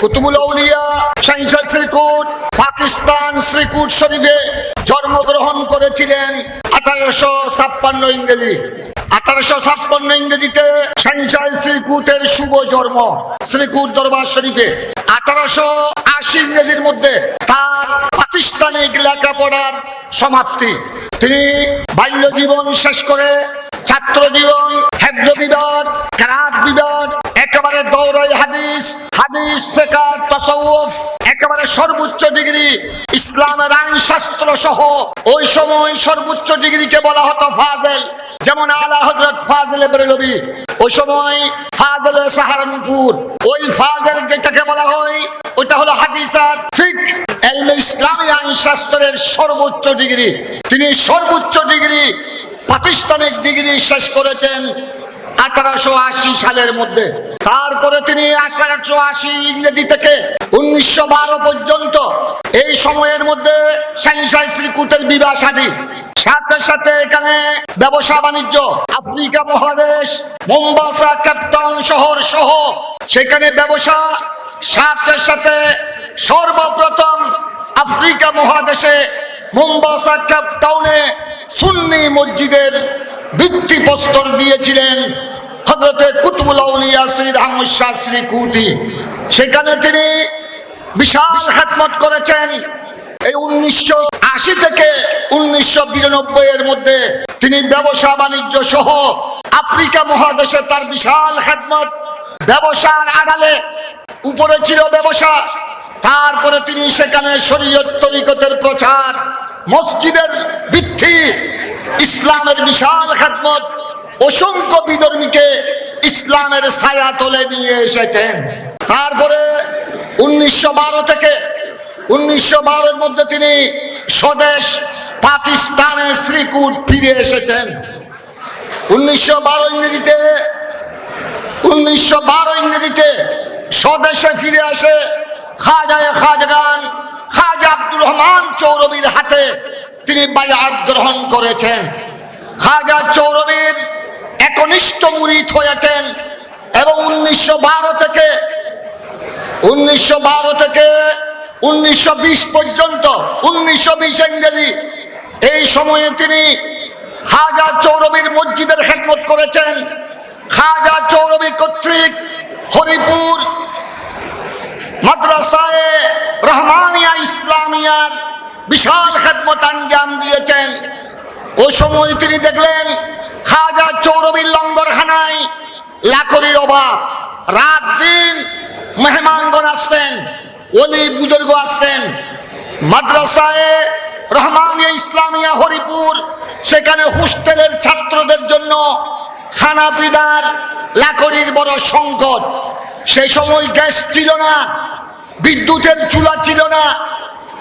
কুতুবুল আউলিয়া শাহিনশাহ শ্রীকুট পাকিস্তান শ্রীকুট শরীফে জন্মগ্রহণ করেছিলেন 1856 ইংরেজি। 1856 ইংরেজিতে শাহিনশাহ শ্রীকুটের শুভ জন্ম শ্রীকুট দরবার শরীফে। 1880 ইংরেজির মধ্যে তার প্রাতিষ্ঠানিক লেখাপড়ার সমাপ্তি। তিনি বাল্য জীবন শেষ করে ছাত্র জীবন, হেফজ বিভাগ, কেরাত বিভাগ, একেবারে দৌরাই হাদিস, হাদিস ফিকহ, তাসাউফ, একেবারে সর্বোচ্চ ডিগ্রি ইসলামের আইন শাস্ত্র সহ ওই সময় সর্বোচ্চ ডিগ্রিকে বলা হতো ফাজেল। যেমন আলা হযরত ফাজেল বেরেলভী, ওই সময় ফাজেল সাহারানপুর। ওই ফাজেল যেটাকে বলা হয় ওটা হলো হাদিস আর ফিকহ, ইলমে ইসলামী আইন শাস্ত্রের সর্বোচ্চ ডিগ্রি। তিনি সর্বোচ্চ ডিগ্রি প্রাতিষ্ঠানিক ডিগ্রি শেষ করেছেন 1880 সালের মধ্যে। তারপরে তিনি 1880 ইংরেজি থেকে 1912 পর্যন্ত এই সময়ের মধ্যে শাহিনশাহ শ্রীকুটের বিবাহ শাদী, সাথে সাথে এখানে ব্যবসা বাণিজ্য, আফ্রিকা মহাদেশ, মোম্বাসা, কেপটাউন শহর সহ সেখানে ব্যবসা, সাথে সাথে সর্বপ্রথম আফ্রিকা মহাদেশে মোম্বাসা কেপটাউনে সুন্নি মসজিদের ভিত্তিপ্রস্তর দিয়েছিলেন হযরতে কুতুবুল আউলিয়া সৈয়দ আহমদ শাহ শ্রীকুটি। সেখানে তিনি বিশাল খেদমত করেছেন। এই 1980 থেকে 1992 এর মধ্যে তিনি ব্যবসা বাণিজ্য সহ আফ্রিকা মহাদেশে তার বিশাল খেদমত। ব্যবসার আড়ালে উপরে ছিল ব্যবসা, তারপরে তিনি সেখানে শরীয়ত তরিকতের প্রচার, মসজিদের ভিত্তি, ইসলামের বিশাল খেদমত, অসংখ্য বিধর্মীকে ইসলামের ছায়া তলে নিয়ে এসেছেন। তারপরে 1912 থেকে 1912 এর মধ্যে তিনি স্বদেশ পাকিস্তানে শ্রীকুট ফিরে এসেছেন। 1912 ইংরেজিতে স্বদেশে ফিরে আসে খাজাগান খাজা আব্দুর রহমান চৌরবির হাতে তিনি বায়াত গ্রহণ করেছেন। খাজা চৌরবির একনিষ্ঠ মুরিদ হয়েছেন এবং 1912 থেকে 1920 পর্যন্ত 1920 ইংরেজি এই সময়ে তিনি খাজা চৌরবির মসজিদের খেদমত করেছেন। খাজা চৌরবি কর্তৃক হরিপুর মাদ্রাসায়ে রহমানিয়া ইসলামিয়ার বিশাল খেদমত আঞ্জাম দিয়েছেন। ওই সময় তিনি দেখলেন খাজা চৌরবির লঙ্গরখানায় লাকড়ির অভাব, রাত দিন মেহমানগণ আসছেন, ওলি বুজুর্গ আসছেন। মাদ্রাসায়ে রহমানিয়া ইসলামিয়া হরিপুর সেখানে হোস্টেলের ছাত্রদের জন্য খানা পিনার লাকড়ির বড় সংকট। সেই সময় গ্যাস ছিল না, বিদ্যুতের চুলা ছিল না।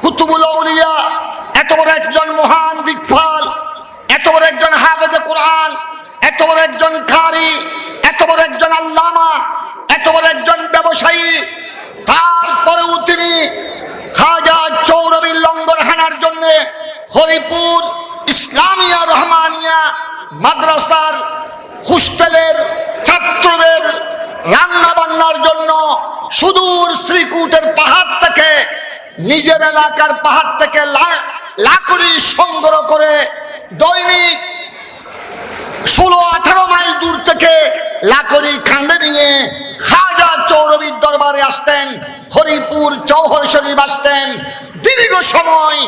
কুতুবুল আউলিয়া এত বড় একজন মহান দিকপাল, এত বড় একজন হাফেজে কোরআন, এত বড় একজন কারি, এত বড় একজন আল্লামা, এত বড় একজন ব্যবসায়ী, তারপরেও তিনি খাজা চৌরবির লঙ্গরখানার জন্য হরিপুর ইসলামিয়া রহমানিয়া মাদ্রাসার হোস্টেলের ছাত্রদের রান্না বান্নার জন্য সুদূর শ্রীকুটের পাহাড় থেকে, নিজের এলাকার পাহাড় থেকে লাকড়ি সংগ্রহ করে দৈনিক 16-18 মাইল দূর থেকে লাকড়ি কাঁধে নিয়ে খাজা চৌরবির দরবারে আসতেন, হরিপুর চৌহর শরীফ আসতেন। দীর্ঘ সময়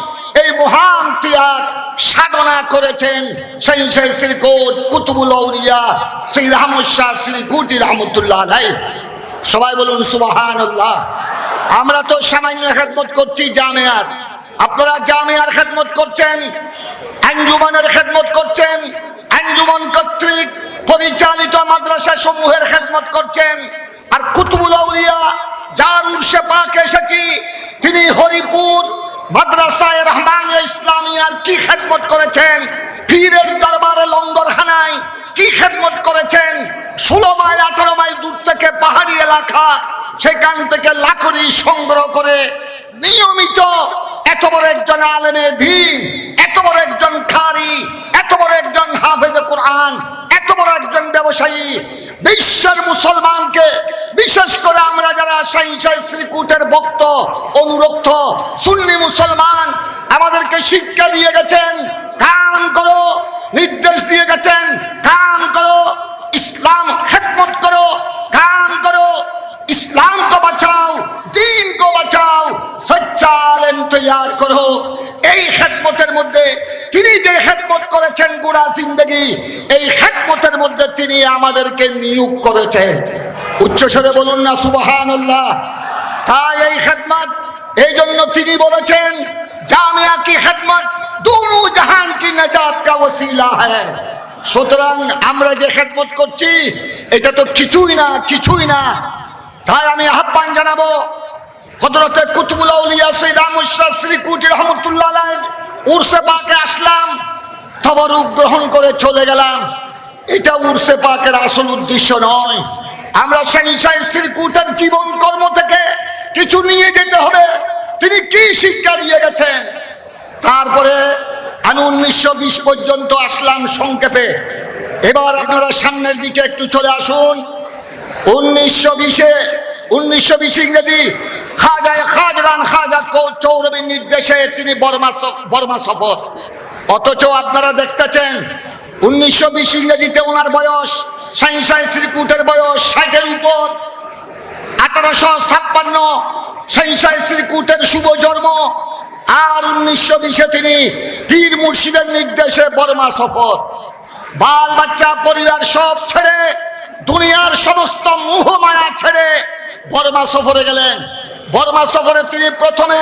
এই মহান ত্যাগ সাধনা করেছেন শাহিনশাহ শ্রীকুট কুতুবুল আউলিয়া সৈয়দ আহমদ শাহ শ্রীকুটি রহমতুল্লাহ আলাইহি। সবাই বলুন সুবহানাল্লাহ। আমরা তো সামান্য খেদমত করছি জামিয়ার, আপনারা জামিয়ার খেদমত করছেন, আঞ্জুমানের খেদমত করছেন, আঞ্জুমান কর্তৃক পরিচালিত মাদ্রাসা সমূহের খেদমত করছেন। আর কুতুবুল আউলিয়া যার উর্সে পাকে এসেছি তিনি হরিপুর মাদ্রাসায়ে রহমানিয়া ইসলামিয়ার কি খেদমত করেছেন, পীরের দরবারে লঙ্গরখানায় কি খেদমত করেছেন। 16 মাইল 18 মাইল দূর থেকে পাহাড়ি এলাকা, সেখান থেকে লাকড়ি সংগ্রহ করে নিয়মিত এত বড় একজন আলেমে দ্বীন, এত বড় একজন কারি, এত বড় একজন হাফেজে কোরআন, এত বড় একজন ব্যবসায়ী, বিশ্বের মুসলমানকে, বিশেষ করে আমরা যারা শাহ শ্রীকুটের ভক্ত অনুরক্ত সুন্নি মুসলমান, আমাদেরকে শিক্ষা দিয়ে গেছেন কাম করো, নির্দেশ দিয়ে গেছেন কাম করো, ইসলাম খেদমত করো, কাম করো, ইসলাম को বাঁচাও, দিন को বাঁচাও, সচ্চা আলেম তৈয়ার করো। এই খেদমতের মধ্যে তিনি যে খেদমত করেছেন গোটা জিন্দগি, এই খেদমতের মধ্যে তিনি আমাদেরকে নিয়োগ করেছেন। উচ্চস্বরে বলুন না সুবহানাল্লাহ। তাই এই খেদমত, এই জন্য তিনি বলেছেন জামিয়া কি খেদমত দুনু জাহান কি নাজাত কা ওসিলা হ্যায়। সুতরাং আমরা যে খেদমত করছি এটা তো কিছুই না, কিছুই না। তাই আমি আহ্বান জানাবো হযরতে কুতুবুল আউলিয়া সৈয়দ আহমদ শাহ শ্রীকুটি রহমাতুল্লাহ আলাইহি উরসে পাকে আসলাম, তবরুক গ্রহণ করে চলে গেলাম, এটা উরসে পাকের আসল উদ্দেশ্য নয়। আমরা শাহ শ্রীকুটের জীবন কর্ম থেকে কিছু নিয়ে যেতে হবে, তিনি কি শিক্ষা দিয়ে গেছেন। তারপরে আমি 1920 পর্যন্ত আসলাম সংক্ষেপে। এবার আপনারা সামনের দিকে একটু চলে আসুন। 1920 ইংরেজি খাজাগান খাজা চৌরবির নির্দেশে তিনি বর্মা সফর। অথচ আপনারা দেখতেছেন 1920 ইংরেজিতে ওনার বয়স, শাহ শ্রীকুটের বয়স 60-এর উপর। 1856 শাহ শ্রীকুটের শুভ জন্ম, আর 1920-এ তিনি পীর মুর্শিদের নির্দেশে বর্মা সফর। বাল বাচ্চা পরিবার সব ছেড়ে, দুনিয়ার সমস্ত মোহ মায়া ছেড়ে বর্মা সফরে গেলেন। বর্মা সফরে তিনি প্রথমে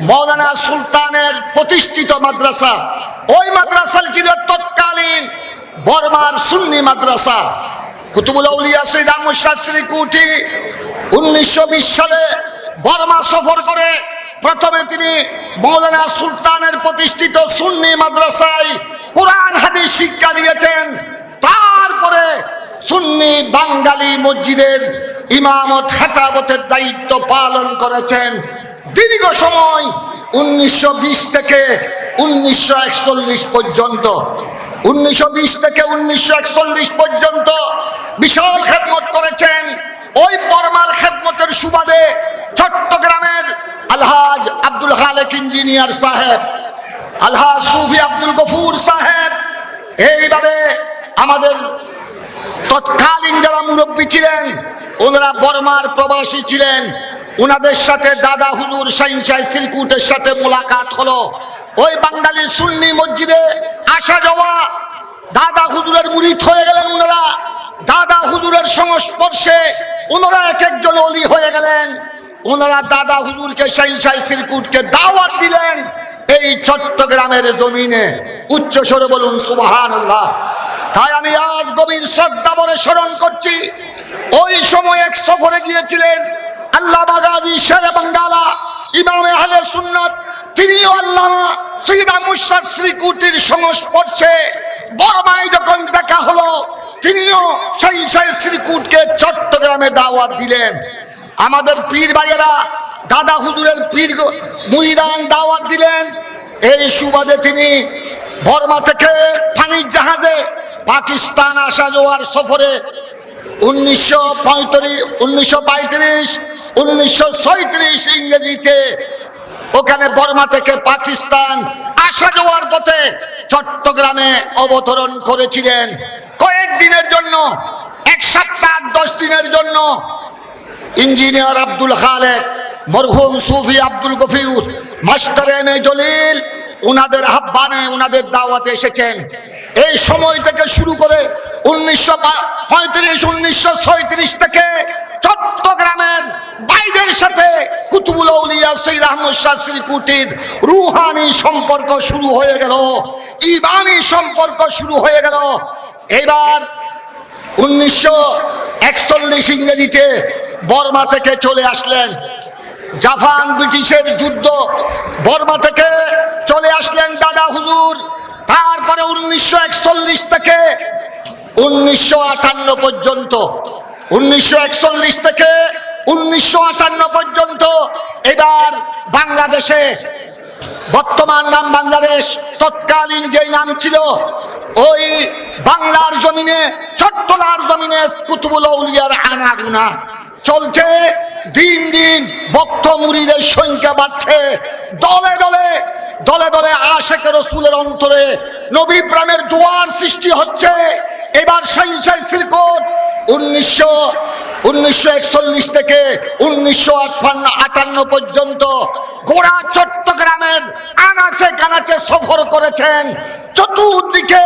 মৌলানা সুলতানের প্রতিষ্ঠিত মাদ্রাসা, ওই মাদ্রাসা ছিল তৎকালীন বর্মার সুন্নি মাদ্রাসা। কুতুবুল আউলিয়া সৈয়দ আহমদ শাহ শ্রীকুটি 1920 সালে বর্মা সফর করে প্রথমে তিনি মৌলানা সুলতানের প্রতিষ্ঠিত সুন্নি মাদ্রাসায় কোরআন হাদিস শিক্ষা দিয়েছেন। তারপরে সুন্নি বাঙালি মসজিদের ইমামত খেতাবতের দায়িত্ব পালন করেছেন দীর্ঘ সময়, 1920 থেকে 1941 পর্যন্ত। 1920 থেকে 1941 পর্যন্ত বিশাল খেদমত করেছেন। ওই বর্মার খেদমতের সুবাদে চট্টগ্রামের আলহাজ আব্দুল খালেক ইঞ্জিনিয়ার সাহেব, আলহাজ সুফি আব্দুল গফুর সাহেব, এইভাবে আমাদের তৎকালীন যারা মুরব্বী ছিলেন ওনারা বর্মার প্রবাসী ছিলেন। ওনাদের সাথে দাদা হুজুর শাহ শ্রীকুটের সাথে মোলাকাত হলো। ওই বাঙালি সুন্নি মসজিদে আসা যাওয়া, দাদা হুজুরের মুরিদ হয়ে গেলেন ওনারা। দাদা হুজুরের সংস্পর্শে ওনারা এক একজন ওলি হয়ে গেলেন। ওনারা দাদা হুজুরকে শাহ শ্রীকুটকে দাওয়াত দিলেন এই চট্টগ্রামের জমিনে। উচ্চ স্বরে বলুন সুবহানাল্লাহ। তাই আমি আজ গভীর শ্রদ্ধা ভরে স্মরণ করছি, ওই সময় এক সফরে গিয়েছিলেন আল্লামা গাজী শেরে বাঙ্গালা ইমামে আহলে সুন্নাত, তিনিও আল্লামা সৈয়দ আহমদ শাহ শ্রীকুটির সংস্পর্শে বর্মায় যখন দেখা হলো, তিনিও শাহ শ্রীকুটকে চট্টগ্রামে দাওয়াত দিলেন। আমাদের পীর ভাইয়েরা দাদা হুজুরের পীর মুরিদান দাওয়াত দিলেন। এই সুবাদে তিনি বর্মা থেকে পানির জাহাজে পাকিস্তান আসা যাওয়ার সফরে 1935, 1932, 1936 ইংরেজিতে ওখানে বর্মা থেকে পাকিস্তান আসা যাওয়ার পথে চট্টগ্রামে অবতরণ করেছিলেন কয়েকদিনের জন্য, 1 সপ্তাহ 10 দিনের জন্য। ইঞ্জিনিয়ার আব্দুল খালেক, মরহুম সুফি আব্দুল গফুর, মাস্টার এম.এ. জলিল ওনাদের আহ্বানে ওনাদের দাওয়াতে এসেছেন। এই সময় থেকে শুরু করে 1935, 1936 থেকে চট্টগ্রামের বাইরের সাথে কুতুবুল আউলিয়া সৈয়দ আহমদ শাহ শ্রীকুটির রুহানি সম্পর্ক শুরু হয়ে গেল, ঈমানি সম্পর্ক শুরু হয়ে গেল। এবার 1941 ইংরেজিতে বর্মা থেকে চলে আসলেন। জাপান ব্রিটিশের যুদ্ধ, বর্মা থেকে চলে আসলেন দাদা হুজুর। তারপরে 1941 থেকে 1958 পর্যন্ত, 1941 থেকে 1958 পর্যন্ত এবার বাংলাদেশে, বর্তমান নাম বাংলাদেশ, তৎকালীন যেই নাম ছিল ওই বাংলার জমিনে, চট্টলার জমিনে কুতুবুল আউলিয়ার আনাগুনা চলছে। দিন দিন ভক্ত মুরিদের সংখ্যা বাড়ছে। দলে দলে দলে দলে আশিক রাসূলের অন্তরে নবী প্রেমের জোয়ার সৃষ্টি হচ্ছে। এবার শাইনশাহ শ্রীকোট 1941 থেকে 1958 পর্যন্ত গোড়া চট্টগ্রামের আনাচে কানাচে সফর করেছেন। চতুর্দিকে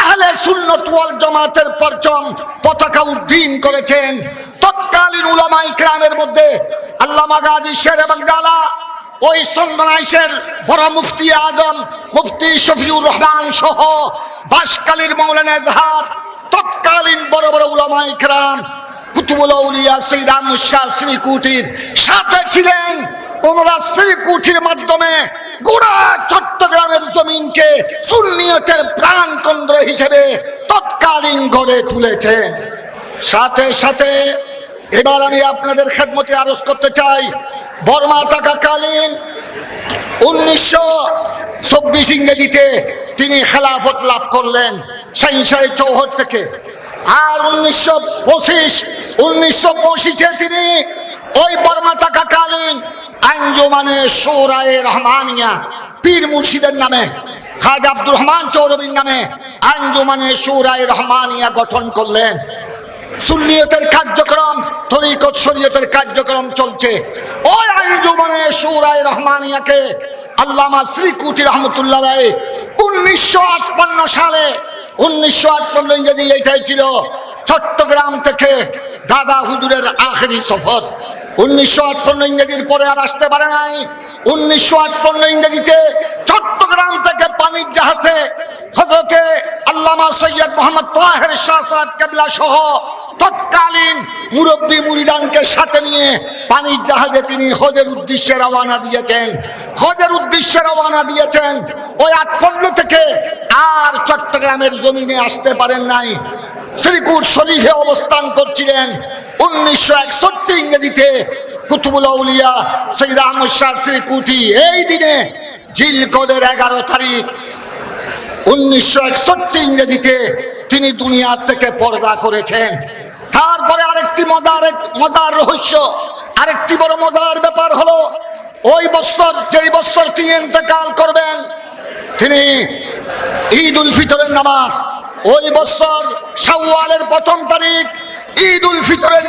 আহলে সুন্নাত ওয়াল জামাতের পরচম পতাকা উড্ডীন করেছেন। তৎকালীন উলামায়ে কেরামের মধ্যে আল্লামা গাজী শেরে বাংলা, ওই সন্দেশের বড় মুফতি আজম মুফতি শফিউর রহমান সহ বাসকালীর মৌলানা এজাহার, তৎকালীন বড় বড় উলামায়ে কেরাম কুতুবুল আউলিয়া সৈয়দ আহমদ শাহ শ্রীকুটির সাথে ছিলেন। ওনারা শ্রীকুটির মাধ্যমে গোড়া চট্টগ্রামের জমিনকে সুন্নিয়তের প্রাণকেন্দ্র হিসেবে তৎকালীন গড়ে তুলেছেন। সাথে সাথে এবার আমি আপনাদের খেদমতে আরজ করতে চাই, বর্মা থাকাকালীন 1924 ইংরেজিতে তিনি খেলাফত লাভ করলেন শাহিনশাহ চৌহদ থেকে। আর 1925 তিনি ওই বর্মা থাকাকালীন আঞ্জুমানে শুরায়ে রহমানিয়া পীর মুর্শিদের নামে খাজা আব্দুর রহমান চৌধুরীর নামে আঞ্জুমানে শুরায়ে রহমানিয়া গঠন করলেন। সুন্নিয়তের কার্যক্রম, তরিকত শরীয়তের কার্যক্রম চলছে। ওই আঞ্জুমানে শুরায়ে রহমানিয়াকে আল্লামা শ্রীকুটি রহমতুল্লাহ আলাইহি 1958 সালে, 1958 ইংরেজি এটাই ছিল, চট্টগ্রাম থেকে দাদা হুজুরের আখেরি সফর। 1958 ইংরেজির পরে আর আসতে পারে নাই। 1958 ইংরেজিতে চট্টগ্রাম থেকে পানির জাহাজে হযরতে আল্লামা সৈয়দ মোহাম্মদ তাহের শাহ সাহেব কেবলা সহ তৎকালীন মুরব্বী মুরিদানকে সাথে নিয়ে পানির জাহাজে তিনি হজের উদ্দেশ্যে রওনা দিয়েছেন। হজের উদ্দেশ্যে রওনা দিয়েছেন। ওই 58 থেকে আর চট্টগ্রামের জমিনে আসতে পারেন নাই। শ্রীকুট শরীফে অবস্থান করছিলেন। 1961 ইংরেজিতে কুতুবুল আউলিয়া সৈয়দ আহমদ শাহ শ্রীকুটি এই দিনে জিলকদের 11 তারিখ 1961 ইংরেজিতে তিনি দুনিয়া থেকে পর্দা করেছেন। তারপরে আরেকটি মজার রহস্য, আরেকটি বড় মজার ব্যাপার হলো, ওই বছর যেই বছর তিনি ইন্তেকাল করবেন, তিনি ঈদ উল ফিতরের নামাজ, ওই বছর শাওয়ালের 1ম তারিখ ঈদ উল ফিতরের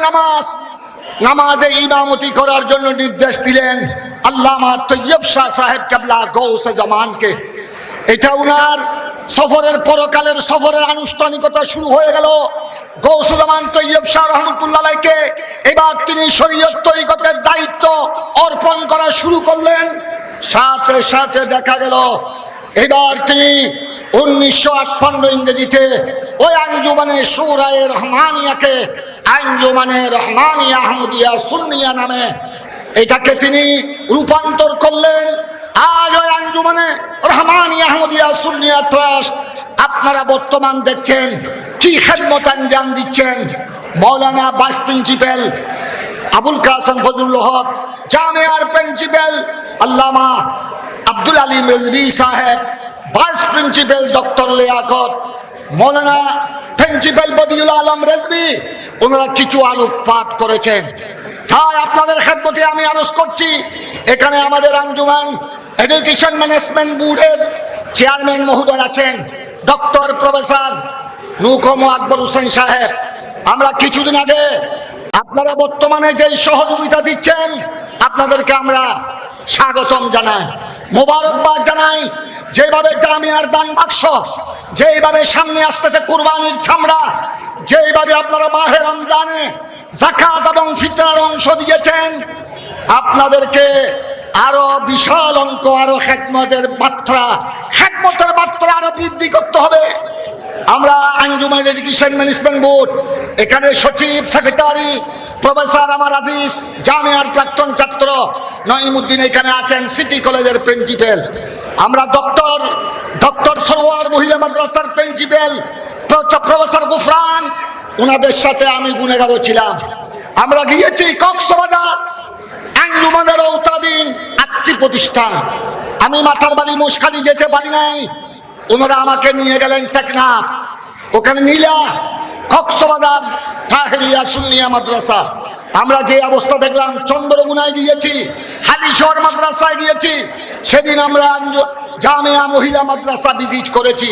নামাজে ইমামতি করার জন্য নির্দেশ দিলেন আল্লামা তৈয়ব শাহ সাহেব কেবলা গৌসে জামানকে। এটা উনার সফরের পরকালের সফরের আনুষ্ঠানিকতা শুরু হয়ে গেল। গৌসে জামান তৈয়ব শাহ রহমতুল্লাহ আলাইহিকে এবার তিনি শরীয়ত তরিকতের দায়িত্ব অর্পণ করা শুরু করলেন। সাথে সাথে দেখা গেল এবার তিনি 1958 ইংরেজিতে ওই আঞ্জুমানে শুরায়ে রহমানিয়াকে আঞ্জুমানে রহমানিয়া আহমদিয়া সুন্নিয়া নামে এটাকে তিনি রূপান্তর করলেন। আজ ওই আঞ্জুমানে রহমানিয়া আহমদিয়া সুন্নিয়া ট্রাস্ট আপনারা বর্তমান দেখছেন কি খেদমত আঞ্জাম দিচ্ছেন। মৌলানা vice principal Abul Kashem Fazlul Haque, জামিয়ার principal আল্লামা আব্দুল আলিম রেজভী সাহেব, ভাইস প্রিন্সিপাল ডক্টর লিয়াকত, মৌলানা প্রিন্সিপাল বদিউল আলম রেজভী, ওনারা কিছু আলোকপাত করেছেন। তাই আপনাদের খেদমতে আমি আরজ করছি, এখানে আমাদের আঞ্জুমান এডুকেশন ম্যানেজমেন্ট বোর্ডের চেয়ারম্যান মহোদয় আছেন ডক্টর প্রফেসর নুকম আকবর হোসেন সাহেব। আমরা কিছুদিন আগে আপনারা বর্তমানে যেই সহযোগিতা দিচ্ছেন আপনাদেরকে আমরা স্বাগতম জানাই, মোবারকবাদ জানাই। যেভাবে জামিয়ার দান বাক্স, যেভাবে সামনে আসতেছে কুরবানির চামড়া, যেভাবে আপনারা মাহে রমজানে যাকাত এবং ফিতরার অংশ দিয়েছেন, আপনাদেরকে আরো বিশাল অঙ্ক, আরো খেদমতের মাত্রা আরো বৃদ্ধি করতে হবে। আমরা আঞ্জুমান এডুকেশন ম্যানেজমেন্ট বোর্ড, এখানে সচিব, সেক্রেটারি, প্রফেসর আমার আজিজ, জামিয়ার প্রাক্তন ছাত্র নঈমুদ্দিন এখানে আছেন, সিটি কলেজের প্রিন্সিপাল। আমরা ডক্টর সরোয়ার মহিলা মাদ্রাসার প্রিন্সিপাল প্রফেসর গুফরান, ওনাদের সাথে আমি গুনেগারও ছিলাম। আমরা গিয়েছি কক্সবাজার, আঞ্জুমানের আওতাধীন 8টি প্রতিষ্ঠান। আমি মাথার বাড়ি মোশখালী যেতে পারি নাই, ওনারা আমাকে নিয়ে গেলেন টেকনাফ, ওখানে নীলা কক্সবাজার তাহেরিয়া সুন্নিয়া মাদ্রাসা। আমরা যে অবস্থা দেখলাম, চন্দ্রগুনায় গিয়েছি, হালিশহর মাদ্রাসায় গিয়েছি, সেদিন আমরা জামিয়া মহিলা মাদ্রাসা ভিজিট করেছি।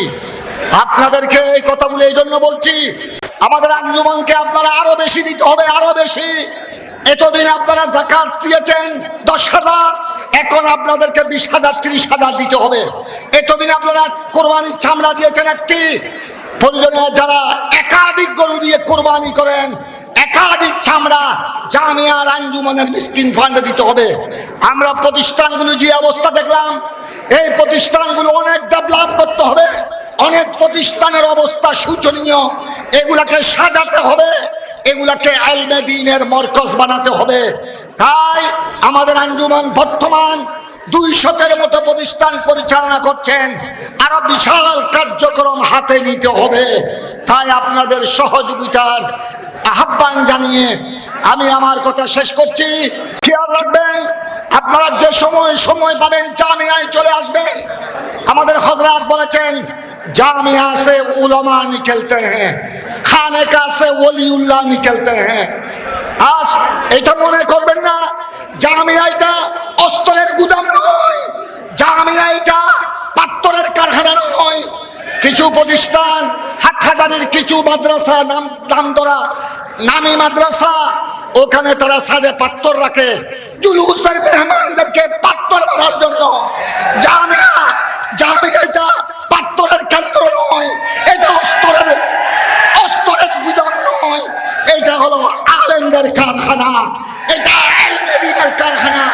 আপনাদেরকে এই কথাগুলো এই জন্য বলছি, আমাদের আঞ্জুমানকে আপনারা আরো বেশি দিতে হবে, আরো বেশি। এতদিন আপনারা যাকাত দিয়েছেন 10,000, এখন আপনাদেরকে 20,000 30,000 দিতে হবে। এতদিন আপনারা কোরবানির চামড়া দিয়েছেন একটি, প্রয়োজনে যারা একাধিক গরু দিয়ে কোরবানি করেন, একাধিক চামড়া জামিয়ার আঞ্জুমানের মিসকিন ফান্ডে দিতে হবে। আমরা প্রতিষ্ঠানগুলো যে অবস্থা দেখলাম, এই প্রতিষ্ঠানগুলো অনেক ডেভেলপ করতে হবে, অনেক প্রতিষ্ঠানের অবস্থা শোচনীয়, এগুলাকে সাজাতে হবে, এগুলাকে ইলমে দ্বীনের মরকজ বানাতে হবে। তাই আমাদের আঞ্জুমান বর্তমান 200-এর মতো প্রতিষ্ঠান পরিচালনা করছেন, আরো বিশাল কার্যক্রম হাতে নিতে হবে। তাই আপনাদের সহযোগিতার আহ্বান জানিয়ে আমি আমার কথা শেষ করছি। খেয়াল রাখবেন, আপনারা যে সময় পাবেন জামিয়ায় চলে আসবেন। আমাদের হযরত বলেছেন, জামিয়া সে উলামা নিকলতে হ্যাঁ, খানে কা সে ওলিউল্লাহ নিকলতে হ্যাঁ। আজ এটা মনে করবেন না জামিয়া এটা অস্ত্রের গুদাম নয়, জামিয়া এটা পাত্তরের কারখানা নয়। কিছু প্রতিষ্ঠান, হাটহাজারির কিছু মাদ্রাসা, নাম ধরা নামি মাদ্রাসা, ওখানে তারা সাজে পাত্তর রাখে জুলুসের মেহমানদেরকে পাত্তর মারার জন্য। জামিয়া এটা পাত্তরের কেন্দ্র নয়, এটা অস্ত্রের গুদাম নয়, এটা হলো আলেমদের কারখানা, এটা ইলমে দ্বীনের কারখানা।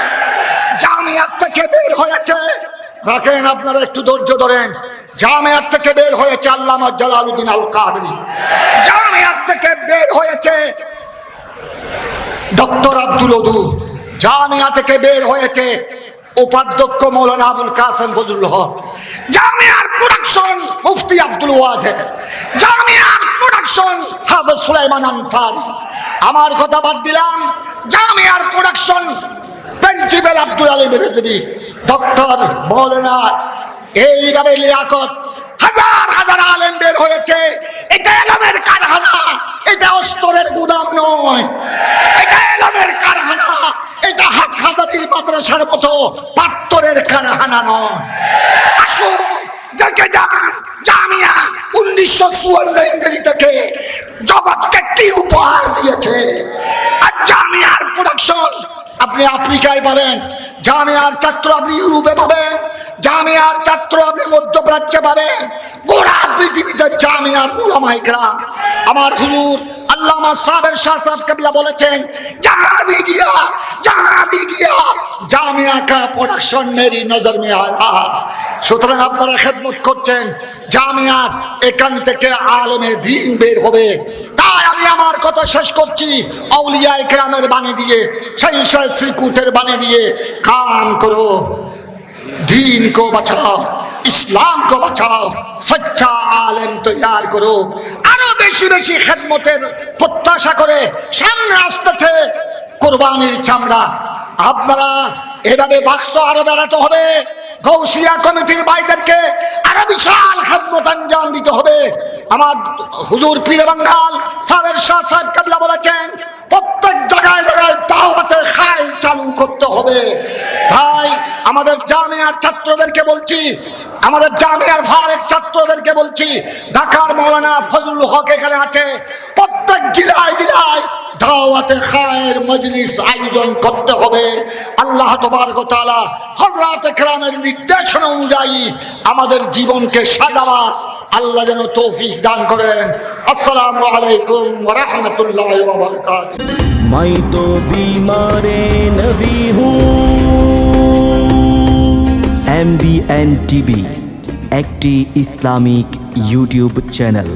জামিয়াত থেকে বের হয়েছে, রাখেন আপনারা একটু ধৈর্য ধরেন, জামিয়াত থেকে বের হয়েছে আল্লামা জালালউদ্দিন আল কাদরি, জামিয়াত থেকে বের হয়েছে ডক্টর আব্দুল ওদুদ, জামিয়া থেকে বের হয়েছে উপাধ্যক্ষ মৌলানা আবুল কাসেম ফজলুল হক, জামিয়ার প্রোডাকশন মুফতি আব্দুল ওয়াজেদ, জামিয়ার প্রোডাকশন হাফেজ সুলাইমান আনসারী। আমার কথা বাদ দিলাম, জামিয়ার production principal Abdul Ali Rezvi, doctor Maulana, এইভাবে লিয়াকত, হাজার হাজার আলেম বের হয়েছে। এটা ইলমের কারখানা, এটা অস্ত্রের গুদাম নয়, এটা ইলমের কারখানা, এটা হাটহাজারির মাদ্রাসার মতো পাত্তরের কারখানা নয়। আসুন দেখে যান, জামিয়া 1954 ইংরেজি থেকে জগৎকে কি উপহার দিয়েছে। আর জামিয়ার প্রোডাকশন আপনি আফ্রিকায় পাবেন, জামিয়ার ছাত্র আপনি ইউরোপে পাবেন, জামিয়ার ছাত্র আপনি মধ্যপ্রাচ্যে পাবেন, গোটা পৃথিবীতে জামিয়ার উলামায়ে কেরাম। আমার হুজুর আল্লামা সাবের শাহ সাহেব কিবলা বলেছেন, जहां भी गया জামিয়া কা প্রোডাকশন মেরি নজর মে আয়া। সুতরাং আপনারা খেদমত করছেন, জামিয়ার এখান থেকে আলেমে দ্বীন বের হবে। তাই আমি আমার কথা শেষ করছি আউলিয়ায়ে কেরামের বাণী দিয়ে, শহীদ সিকুটের বাণী দিয়ে, কাম করো, दीन को बचाओ, इस्लाम को बचाओ, सच्चा आलेम तैयार करो। আরো বেশি বেশি খেদমতের প্রত্যাশা করে সামনে আসতেছে কুরবানির চামড়া। আপনারা এভাবে বাক্স আরো বেড়াতে হবে, গৌসিয়া কমিটির ভাইদেরকে আরো বিশাল খেদমত আঞ্জাম দিতে হবে। আমার হুজুর পীরে বাঙ্গাল সাবের শাহ সাহেব কিবলা বলেছেন, প্রত্যেক জায়গায় জায়গায় দাওয়াতে খায় চালু করতে হবে। তাই আমাদের জামিয়ার ছাত্রদেরকে বলছি, আমাদের জামিয়ার ফারেক ছাত্রদেরকে বলছি, ঢাকার মৌলানা ফজলুল হক এখানে আছে, প্রত্যেক জেলায় জেলায় দাওয়াতে খায়ের মজলিস আয়োজন করতে হবে। আল্লাহ তাবারক ওয়া তাআলা হযরত কেরামের নির্দেশনা অনুযায়ী আমাদের জীবনকে সাজাবা আল্লাহ যেন তৌফিক দান করেন। আসসালামু আলাইকুম ওয়া রাহমাতুল্লাহি ওয়া বারাকাতুহু। मैं तो बीमारे नबी हूँ। MBN TV একটি ইসলামিক ইউটিউব চ্যানেল।